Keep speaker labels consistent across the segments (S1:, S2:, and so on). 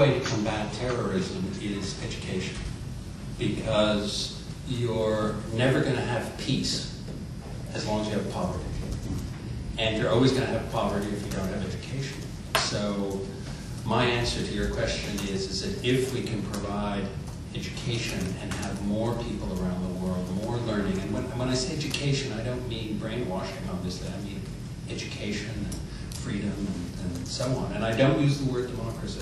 S1: way to combat terrorism is education, because you're never going to have peace as long as you have poverty. And you're always going to have poverty if you don't have education. So my answer to your question is that if we can provide education and have more people around the world, more learning, and when I say education, I don't mean brainwashing, obviously. I mean education and freedom and so on. And I don't use the word democracy.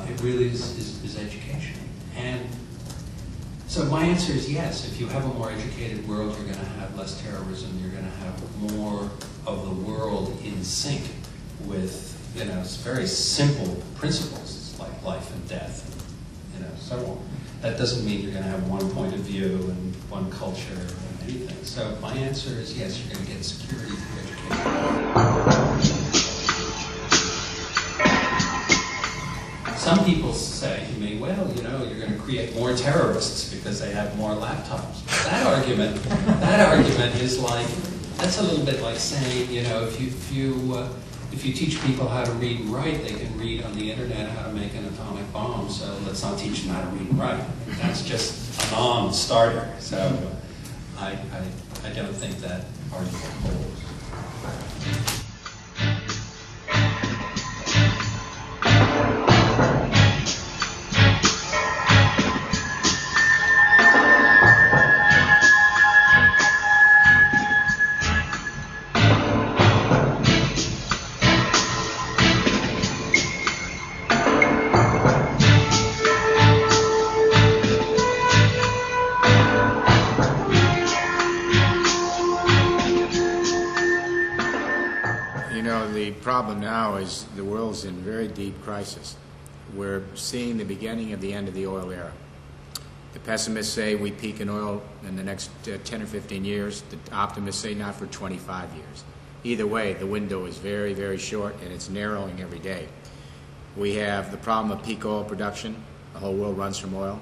S1: It really is education. And so my answer is yes. If you have a more educated world, you're going to have less terrorism. You're going to have more of the world in sync with, very simple principles like life and death, and, so on. That doesn't mean you're going to have one point of view and one culture and anything. So my answer is yes. You're going to get security through education. Some people say to me, well, you're going to create more terrorists because they have more laptops. That argument is like, that's a little bit like saying, if you teach people how to read and write, they can read on the internet how to make an atomic bomb, so let's not teach them how to read and write. That's just a non-starter. So I don't think that argument holds.
S2: The problem now is the world's in very deep crisis. We're seeing the beginning of the end of the oil era. The pessimists say we peak in oil in the next 10 or 15 years. The optimists say not for 25 years. Either way, the window is very, very short, and it's narrowing every day. We have the problem of peak oil production. The whole world runs from oil.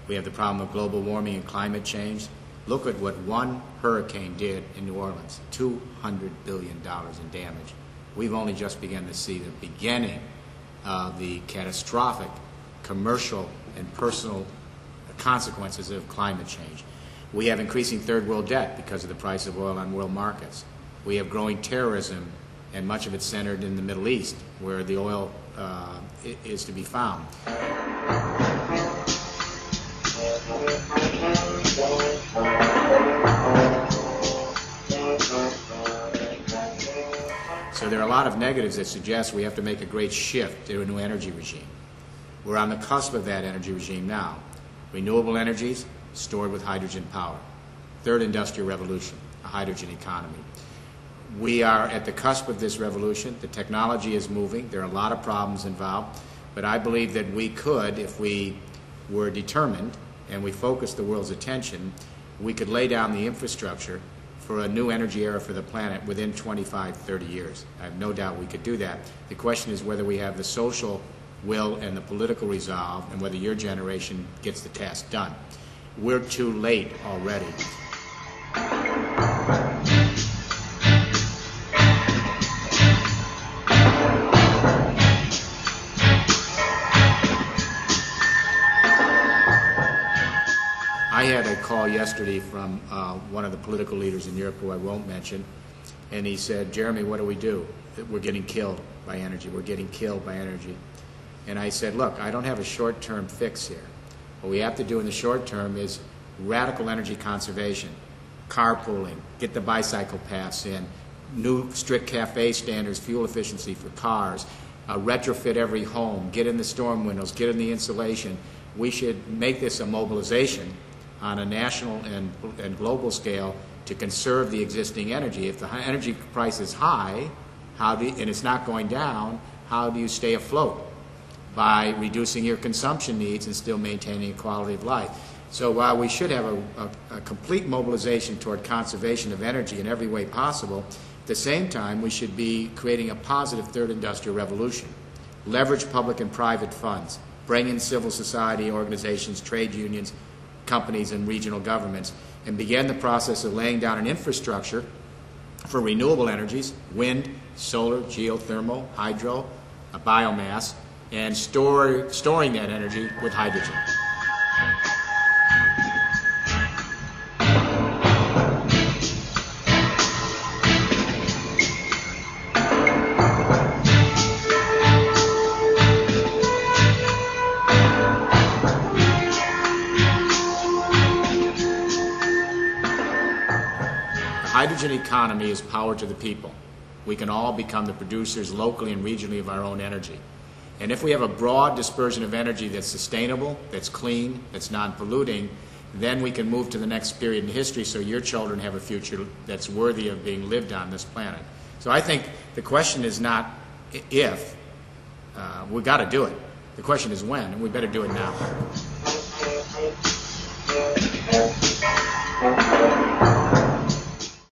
S2: We have the problem of global warming and climate change. Look at what one hurricane did in New Orleans, $200 billion in damage. We've only just begun to see the beginning of the catastrophic commercial and personal consequences of climate change. We have increasing third world debt because of the price of oil on world markets. We have growing terrorism, and much of it centered in the Middle East, where the oil is to be found. So there are a lot of negatives that suggest we have to make a great shift to a new energy regime. We're on the cusp of that energy regime now. Renewable energies stored with hydrogen power. Third industrial revolution, a hydrogen economy. We are at the cusp of this revolution. The technology is moving. There are a lot of problems involved. But I believe that we could, if we were determined and we focused the world's attention, we could lay down the infrastructure for a new energy era for the planet within 25, 30 years. I have no doubt we could do that. The question is whether we have the social will and the political resolve, and whether your generation gets the task done. We're too late already. I had a call yesterday from one of the political leaders in Europe who I won't mention, and he said, Jeremy, what do we do? We're getting killed by energy. We're getting killed by energy. And I said, look, I don't have a short-term fix here. What we have to do in the short term is radical energy conservation, carpooling, get the bicycle paths in, new strict cafe standards, fuel efficiency for cars, retrofit every home, get in the storm windows, get in the insulation. We should make this a mobilization on a national and global scale to conserve the existing energy. If the energy price is high, and it's not going down, how do you stay afloat? By reducing your consumption needs and still maintaining a quality of life. So while we should have a complete mobilization toward conservation of energy in every way possible, at the same time we should be creating a positive third industrial revolution. Leverage public and private funds, bring in civil society organizations, trade unions, companies, and regional governments, and begin the process of laying down an infrastructure for renewable energies, wind, solar, geothermal, hydro, biomass, and storing that energy with hydrogen. The hydrogen economy is power to the people. We can all become the producers locally and regionally of our own energy. And if we have a broad dispersion of energy that's sustainable, that's clean, that's non-polluting, then we can move to the next period in history so your children have a future that's worthy of being lived on this planet. So I think the question is not if, we've got to do it. The question is when, and we better do it now.